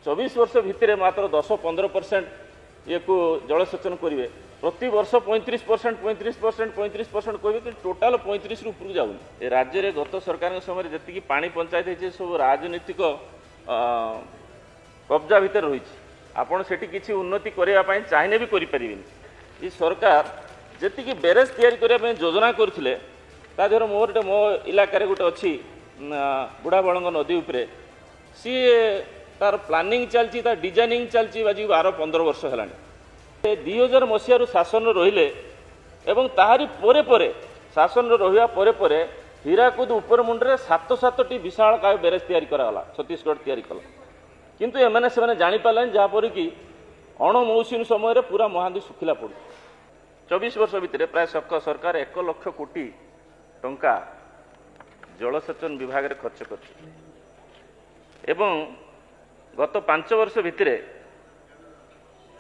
24 वर्ष भितर मात्र 10-15% ये को जलसेचन करेंगे प्रति वर्ष 35% 35% 35% कहे कि टोटाल 35 ऊपर जाऊन राज्य में गत सरकार समय जी पानी पंचायत है सब राजनीतिक कब्जा भितर रही आपड़ से किसी उन्नति करने चाहिए भी करें ये सरकार जी बेरेज या योजना करते तादेह मोर मो इलाकार गोटे अच्छी बुढ़ाबड़ंग नदी उपरे सी तार प्लानिंग चलती डिजाइनिंग चलती आज 12-15 वर्ष है 2000 मसीह शासन रहिले एवं ताहारी परे परे शासन रहा परे परे हीराकुद उपर मुंडे 7-7टी विशाल काय बेरेज तैयारी कराला छत्तीसगढ़ तैयारी कला किंतु एमाने से जापारे जहाँपर कि अणमौसुमी समय पूरा महानदी सुखिला पड़ू 24 वर्ष भितर प्राय सरकार 1 लाख कोटी टंका जलसेचन विभाग में खर्च कर गत 5 वर्ष भितर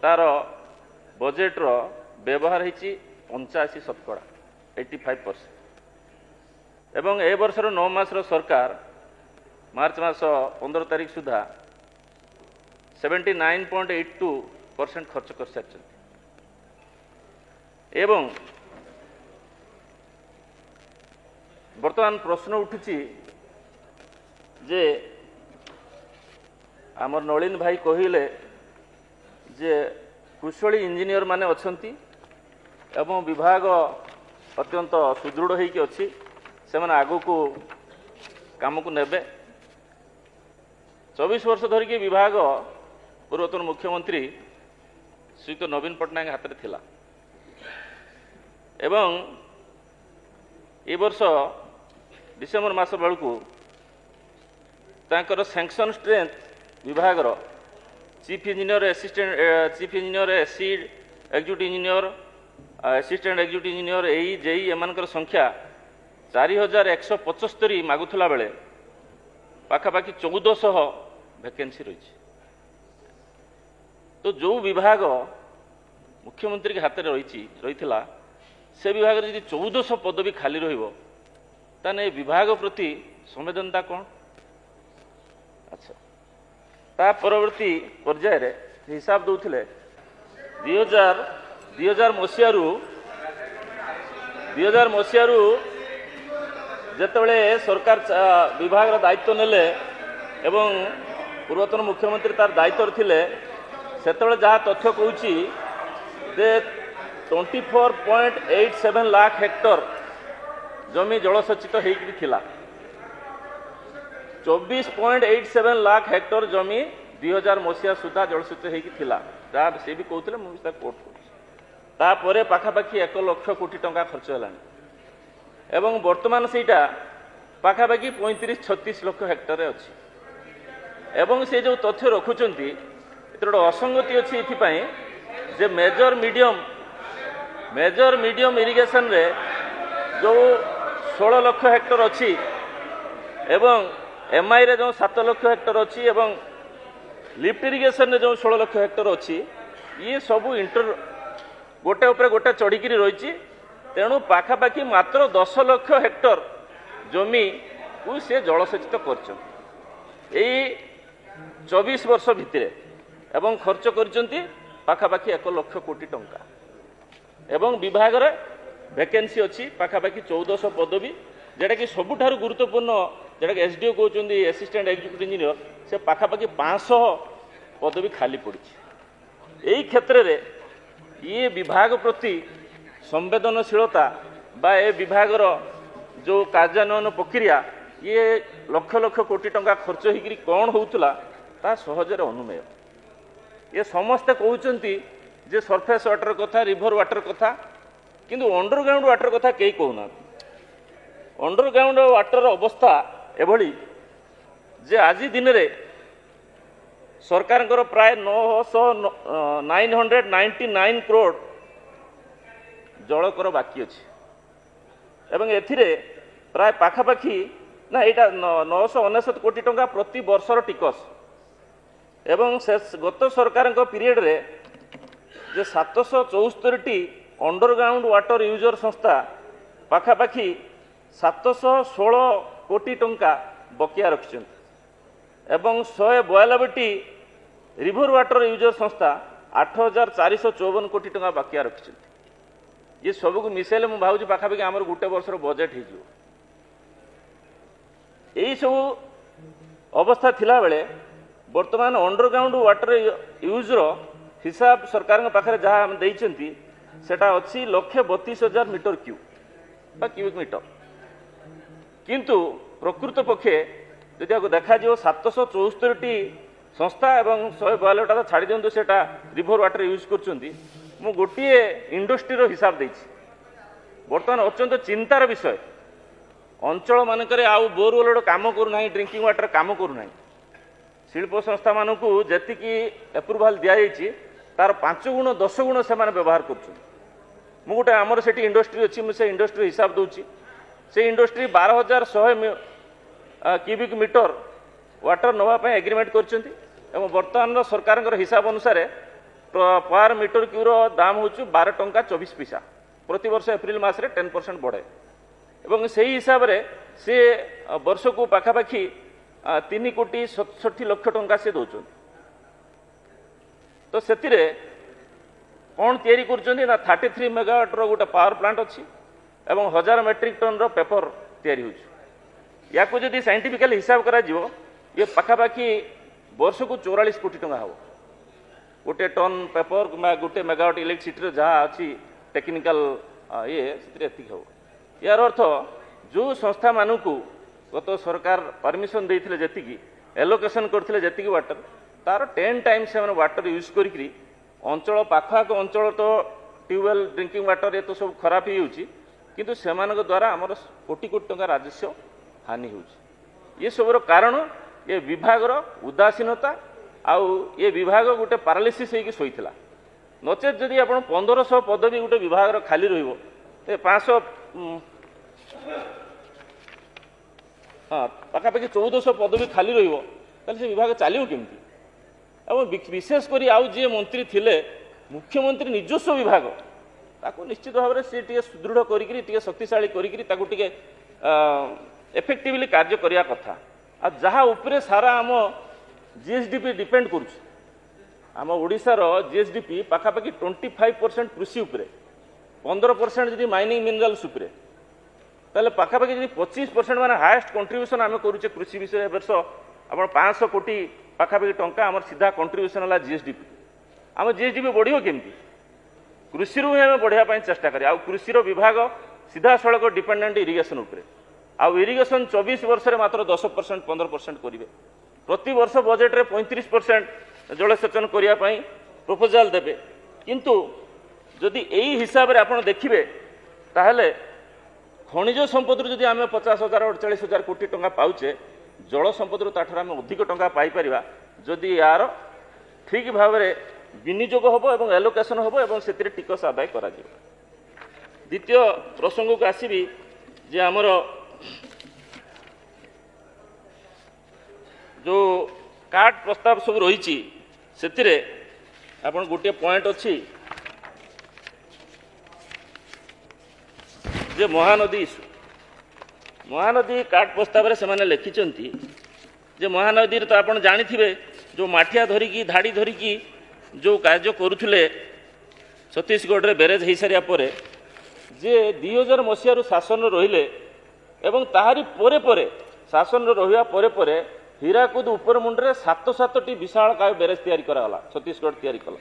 तार बजेट्र व्यवहार होती 85% 85% एवं ए वर्षर 9 मासर सरकार मार्च मास 15 तारीख सुधा 79.82% खर्च कर सारी एवं वर्तमान प्रश्न उठुची जे आमर नलिन भाई कहले जे कुशली इंजीनियर माने अछंती एवं विभाग अत्यंत सुदृढ़ होइकी अछि से माने आगु को काम को नेबे 24 वर्ष धरिकी विभाग पूर्वतन मुख्यमंत्री श्रीयुक्त नवीन पट्टनायक हाथ में थिला एवं ए वर्ष डिसेम्बर मास बेलू तांकर सैंक्शन स्ट्रेंथ विभाग chief engineer assistant chief engineer AC executive engineer assistant executive engineer AE JE एमानकर संख्या 4175 मागुला बेले पाखापाखि 1400 वैकेंसी रही तो जो विभाग मुख्यमंत्री के हाथ में रही से विभाग में यदि 1400 पदवी खाली रही विभाग प्रति संवेदनता कौन अच्छा ता परवर्ती पर्यायर हिसाब दौले 2000 मसीह जिते सरकार विभाग दायित्व नेले एवं पूर्वतन मुख्यमंत्री तार दायित्व थिले सेतबेले जहाँ तथ्य कहूँ जे 24.87 लाख हेक्टर जमी जलसेचित होती थिला 24.87 लाख हेक्टर जमी 2000 मसीहा सुधा जलसेचित होती थिला जहाँ से भी कहते मुझे कोट तापर पाखापाखि 1 लाख कोटी टंका खर्च है एवं वर्तमान सेटा पाखापाखि 35-36 लाख हेक्टर अच्छी एवं से जो तथ्य रखुंट गोटे असंगति अच्छी ये जे मेजर मीडियम इरिगेशन रे जो 16 लाख हेक्टर अच्छी एवं एमआई रे जो 7 लाख हेक्टर अच्छी एवं लिफ्ट इरिगेशन रे जो 16 लाख हेक्टर अच्छी ये सबू इंटर गोटे उपरे गोटे चढ़ी रही तेणु पाखापाखि मात्र 10 लाख हेक्टर जमी को सी जलसेचित कर 24 वर्ष भितर एवं खर्च कर पाखापाखि 1 लाख कोटी टंका एवं विभाग रे वैकेंसी अच्छी पाखापाखि 1400 पदवी जेटा कि सबुठारु गुरुत्वपूर्ण जेटा कि एसडीओ कहते असिस्टेंट एग्जीक्यूटिव इंजीनियर से पाखापाखि 500 पदवी खाली पड़ी यही क्षेत्र में ये विभाग प्रति संवेदनशीलता बा ए विभाग जो कार्यान्वयन प्रक्रिया ये लक्ष लक्ष कोटी टंका खर्च होकर कौन होता ता सहजरे अनुमेय ये समस्ते कहते जे सरफेस वाटर कथा रिभर वाटर कथा किंतु अंडरग्राउंड वाटर कथा कई कहना अंडरग्राउंड वाटर अवस्था एभली जे आज दिन रे सरकार प्राय 999 करोड़ जलकर बाकी अच्छी एवं एथिरे प्राय पाखापाखि ना यहाँ 999 कोटी टंका प्रति वर्षर टिकस एवं गत सरकार पीरियड रे जे 774टी अंडरग्राउंड वाटर यूजर संस्था पाखापाखि 716 कोटी टंका बकिया रखिंट एवं 192टी रिभर वाटर यूजर संस्था 8,454 कोटी टंका बाकिया रखिं ये सबको मिसेले मुझे भावुँ पाखापाखि आमर गोटे वर्षर बजेट हो सब अवस्था थिला बेले वर्तमान अंडरग्राउंड वाटर यूज रो हिसाब सरकार पाखे जहाँ देइचंती सेटा अच्छी 1,32,000 मीटर क्यूब क्यूबिक मीटर किंतु प्रकृत पक्षे यदि आपको देखा 774 संस्था एवं 142टा तो छाड़ी दिंतु से रिभर वाटर यूज कर गोटे इंडस्ट्री हिसाब देछि बर्तमान अत्यंत चिंतार विषय अंचल मानक आउ बोरवेल काम करूना ड्रिंकिंग वाटर काम करूना शिल्प संस्था मानक जी एप्रुवाल दि जाइए तार 5 गुण 10 गुण से व्यवहार कर गोटे आमर से इंडस्ट्री अच्छी मुझे इंडस्ट्री हिसाब दूसरी से इंडस्ट्री 12,100 क्यूबिक मीटर वाटर नापी एग्रीमेंट कर बर्तमान सरकार हिसाब अनुसार पर मीटर क्यूर दाम हूँ 12 टंका 24 पैसा प्रति वर्ष एप्रिल मास 10% बढ़े और से हिसाब से सी वर्ष को पाखापाखि 3,67 लाख टंका से दौरान तो से कौन तैयारी कर 33 मेगावाटर गोटे पावर प्लांट अच्छी एवं 1000 मेट्रिक टन पेपर तैयारी हो जदि साइंटिफिकली हिसाब करा ये पाखापाखि वर्ष को 44 कोटी टंका हम गोटे टन पेपर गोटे मेगावाट इलेक्ट्रिसिटी जहाँ अच्छी टेक्निकल ये हम यार अर्थ जो संस्था मानक गत सरकार परमिशन देते जी एलोकेशन करते जी वाटर तार 10 टाइम्स से वाटर यूज करी अंचल पाखआख अंचल तो ट्यूबवेल ड्रिंकिंग वाटर ये तो सब खराब किंतु से द्वारा आमर कोटी कोटी टंका राजस्व हानि हो ये सब कारण ये विभाग उदासीनता आउ ये विभाग गोटे पारालिसिस होगी शोला नचेत जदि आप 1500 पदवी गोटे विभाग खाली रही 500 हाँ पाखापाखि 1400 पदवी खाली रही विभाग चलो केमती विशेषकर आउ जी मंत्री थिले मुख्यमंत्री निजस्व विभाग ताको निश्चित भाव में सी टे सुदृढ़ करी शक्तिशाली करी एफेक्टिवली कार्य करने कथा आ जहाँ उपरे सारा आम जीएसडीपी डिपेंड करुम ओडिशार जीएसडीपी पाखापाखि 25% कृषि उपरे 15% जदि माइनिंग मिनराल्स उपरे ताले पाखापाखि जदि 25% माने हाएस्ट कंट्रीब्यूशन आम करुचे कृषि विषय वर्ष आप 500 कोटी पाखापाखि टंका आम सीधा कंट्रीब्यूशन है जीएसडीपी आम जीएसडीपी बढ़ो केमती कृषि ही आम बढ़ापी चेष्टा करें कृषि विभाग सीधा सड़क डिपेंडेंट इरिगेशन उपरे आउ इरिगेशन 24 वर्ष में मात्र 10% 15% करेंगे प्रति वर्ष बजेट रे 35% जलसेचन करने प्रपोजाल देवे किंतु जदि यही हिसाब से आप देखिए ताहले खनिज संपद जदि आम 50,000 48,000 कोटी टंका पाउचे जल संपद आम अधिक टंका पाइपर जदि यार ठीक भाव में विनियोग हम और एलोकेशन हम और से टिकस आदाय करा द्वितीय प्रसंग को आसबि जे आमर जो कार्ड प्रस्ताव सब रही से आपन गोटे पॉइंट अच्छी जे महानदी इश्यू महानदी कार्ड प्रस्ताव से लिखिं जे महानदी तो आप जानी जो माठिया धरिकी धाड़ी धरिकी जो कार्य करुले छत्तीसगढ़ रे बैरेज हो सारा पर जे 2000 मसीह शासन रहिले एवं ताहारी परे परे शासन रहा परे परे हीराकुद उपर मुंडे 7-7टी विशाल काय बैरेज तैयारी कराला छत्तीसगढ़ तैयारी कला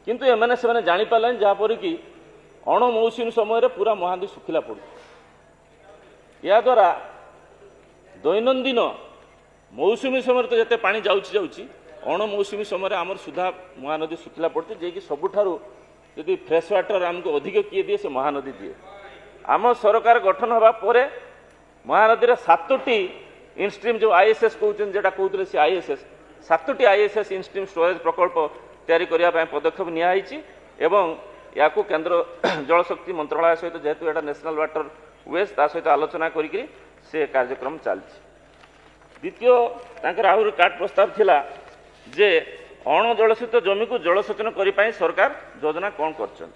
किंतु एमाने से जानी पारलानी जहाँपर कि अण मौसुमी समय पूरा महानदी सुखिला पड़े या द्वारा दैनंदिन मौसुमी समय तो जिते पानी जाऊँगी अण मौसुमी समय आमर सुधा महानदी सुखिला पड़ती जे सबुठारु यदि फ्रेश वाटर आमको अधिक किए दिए से महानदी दिए आम सरकार गठन हवा परे महानदी 7टी इनस्ट्रीम जो आईएसएस कहते जेटा कहते से आईएसएस 7टी आईएसएस इनस्ट्रीम स्टोरेज प्रकल्प तैयारी करने पदक्षेप नियाई एवं या केंद्र जलशक्ति मंत्रालय सहित जेहेतु यहाँ नेशनल वाटर वेज ता सहित आलोचना करी से कार्यक्रम चलती द्वितीय आहरी कार्ड प्रस्ताव थिला जे अण जलसेचित जमी को जलसेचन करने सरकार योजना कौन कर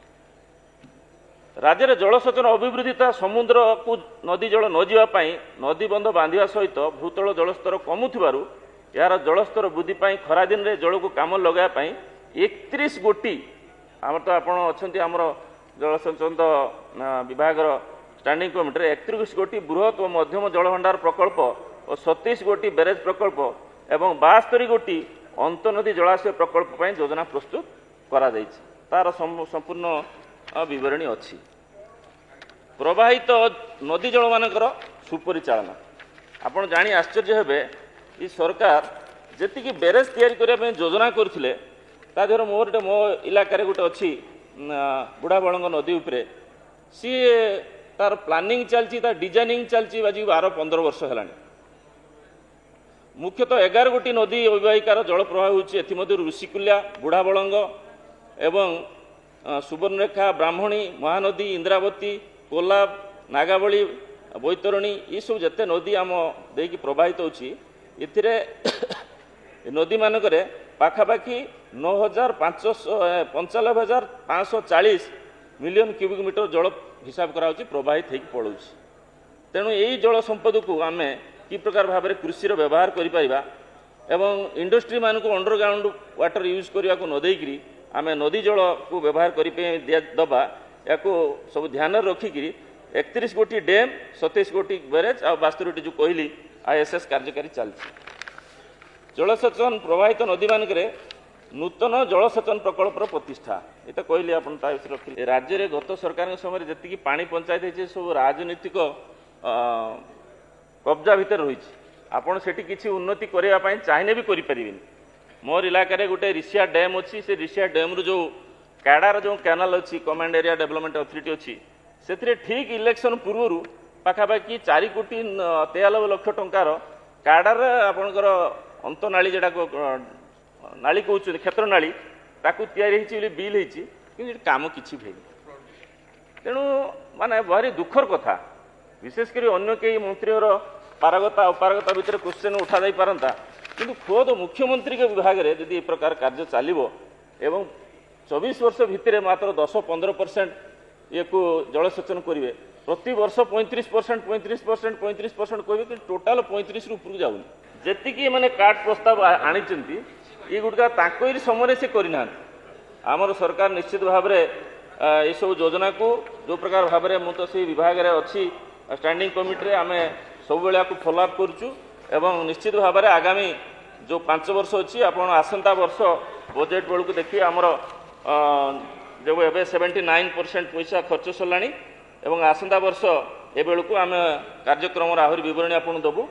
राज्य में जलसेचन अभिवृद्धि समुद्र को नदी जल न जावाई नदी बंध बांधा सहित भूतल जलस्तर कमुथिबारु यार जलस्तर वृद्धि खरादिन में जल को कम लगाई 31 गोटी आम तो आप आमर जलसंचन विभाग स्टैंडिंग कमिटी 31 गोटी बृहत और मध्यम जलभंडार प्रकल्प और 37 गोटी बैरेज प्रकल्प एवं 72 गोटी अंतनदी जलाशय प्रकल्प योजना प्रस्तुत करा तार संपूर्ण विवरणी अच्छी। प्रवाहित नदी जल मानकर सुपरिचालना आपण जानी आश्चर्य हेबे ई सरकार जेतिकी बैरेज तैयारी करने योजना करथिले ता देहर मोर मो इलाकार गोटे अच्छी बुढ़ाबलंग नदी उपरे सी तार प्लानिंग चलती तार डिजाइनिंग चलती बाजी 12-15 वर्ष है। मुख्यतः 11 गोटी नदी अविवाहिकार जल प्रवाह होती ऋषिकुल्या बुढ़ाबलंग एवं सुवर्णरेखा ब्राह्मणी महानदी इंद्रावती कोलाब नागावली बैतरणी ये सब जिते नदी आम देकी प्रवाहित होची इथिरे नदी मानकरे पाखापाखि 9,95,540 मिलियन क्यूबिक मीटर जल हिसाब करा प्रवाहित होगी पड़ोसी। तेणु यही जल संपद को आम कि प्रकार भाव में कृषि व्यवहार करिपारिबा एवं इंडस्ट्री मान को अंडरग्राउंड वाटर यूज करने को न देकरी आम नदी जल को व्यवहार करदबा या सब ध्यान रखिकी 31 गोटी डैम 27 गोटी बैरेज आ 72 गोटी जो कहली ISS कार्यकारी चलती। जलसेचन प्रवाहित नदी मानकरे नूतन जलसेचन प्रकल्प प्रतिष्ठा ये तो कहली आप रखिले। राज्य में गत सरकार समय जी पानी पंचायत है सब राजनीतिक कब्जा भितर रही आपड़ से किसी उन्नति करने चाहिए भी करें। मोर इलाकार गोटे ऋषिया डैम अच्छी से ऋषिया डैम रु जो कैडार जो कैनाल अच्छी कमांड एरिया डेवलपमेंट अथॉरिटी अच्छी से ठीक इलेक्शन पूर्व पाखापाखि 4 कोटी 93 लाख टंकार कैडार आपणकर अंतनाली जोटा नाली कहते क्षेत्र नाली ताकू तैयारी बिल होती काम किसी भी तेणु माने भारी दुखर कथा विशेषकर अन्य कई मंत्री पारगता अपारगता भितर क्वेश्चन उठा जा पारता कि खुद मुख्यमंत्री के विभाग में यदि प्रकार कार्य चलो एवं 24 वर्ष भितर मात्र 10-15% ये को जलसेचन करेंगे प्रति वर्ष 35% कहे कि टोटाल 35 ऊपर जाऊनी जी मैंने कार्ड प्रस्ताव आनी ये गुड़का समय से करना आमर सरकार निश्चित भाव में ये सब योजना को जो प्रकार भाव में मुझे से विभाग में अच्छी स्टैंडिंग कमिटी आम सब को फॉलोअप करुचु एवं निश्चित भाव में आगामी जो 5 वर्ष अच्छी आप आसंता वर्ष बजेट बेलू देखिए आमर जो ए 79% पैसा खर्च सरला एवं आसंता वर्ष ए बेलू आम कार्यक्रम आहरी बरणी आपको देवु।